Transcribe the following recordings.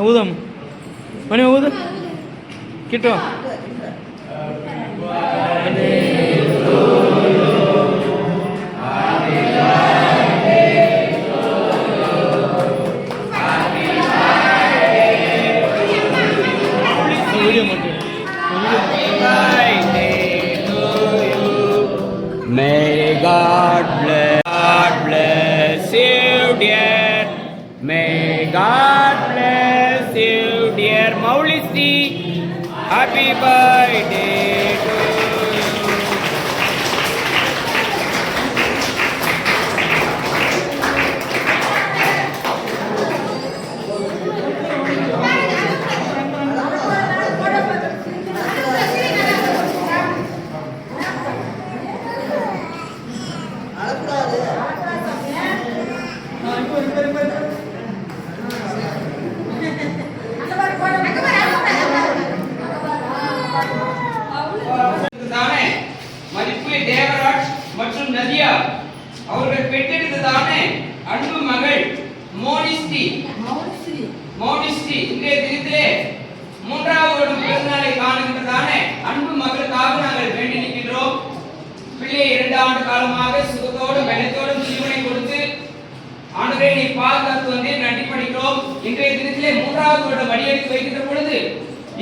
ஊதம் மணி ஊது கிட்டோம். May God bless you, dear. May God bless you, dear Maulisti. Happy birthday to you. மதிப்பு தேவராஜ் மற்றும் நதியா அவர்கள் பெற்றெடுத்ததான அன்பு மகள் மோனிஸ்டி இன்றைய தினத்திலே 3வது வருடம் பிறந்தநாளை காணுகின்றதான அன்பு மகளுக்காக நாங்கள் வேண்டி நிற்கின்றோம். பிள்ளையை 2 ஆண்டு காலமாக சுகத்தோடும் பலத்தோடும் ஜீவனை கொடுத்து ஆண்டவரே நீ பாதுகாத்து வந்தே நன்றி படிக்கிறோம். இன்றைய தினத்திலே 3வது வருடம் அடியெடுத்து வைக்கின்ற பொழுது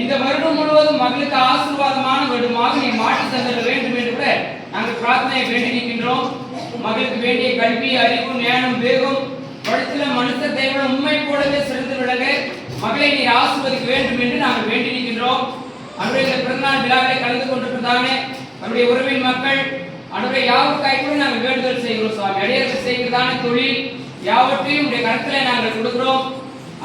இந்த வருடம் முழுவதும் மகளுக்கு ஆசீர்வாதமான வருடமாக நீ மாற்றி தந்திட வேண்டும் என்று கூட நாங்கள் பிரார்த்தனை வேண்டி நிற்கின்றோம். மகளுக்கு வேண்டிய கல்வி, அறிவு, ஞானம், வேகம் படித்துல மனுஷ தேவன உண்மை போலவே சிறந்து விளங்க மகளை நீ ஆசீர்வதிக்க வேண்டும் என்று நாங்கள் வேண்டி நிற்கின்றோம். அன்றைய பிறந்தநாள் விழாவை கலந்து கொண்டிருப்பதானே நம்முடைய உறவின் மக்கள் அன்றைய யாவருக்காய் கூட நாங்கள் வேண்டுதல் செய்கிறோம். சுவாமி அடியார்கள் செய்கிறதான தொழில் யாவற்றையும் உடைய கருத்திலே நாங்கள் கொடுக்கிறோம்.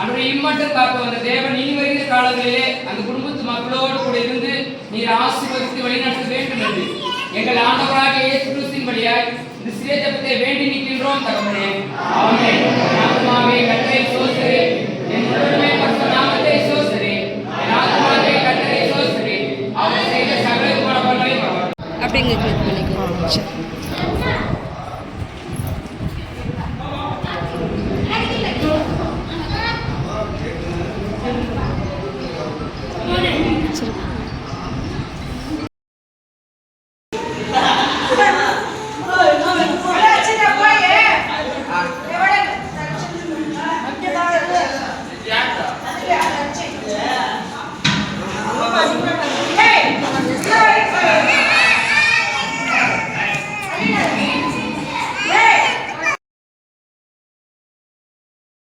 அன்றைய இம்மட்டும் காக்க வந்த தேவன் இனி வருகிற காலங்களிலே அந்த குடும்பத்து மக்களோடு கூட இருந்து நீர் ஆசீர்வதித்து வழிநடத்த வேண்டும் என்று எங்கள் ஆண்டவராகிய இயேசு கிறிஸ்துவின் வழியாய் இந்த சிறிய ஜெபத்தை வேண்டி நிற்கின்றோம் தகப்பனே. ஆமென். ஆத்மாவே கர்த்தரை ஸ்தோத்திரி, என் முழுமே பரிசுத்த நாமத்தை ஸ்தோத்திரி, என் ஆத்மாவே கர்த்தரை ஸ்தோத்திரி, அவர் செய்த சகல உபகாரங்களையும் அப்படிங்க கிளிக் பண்ணிக்கலாம்.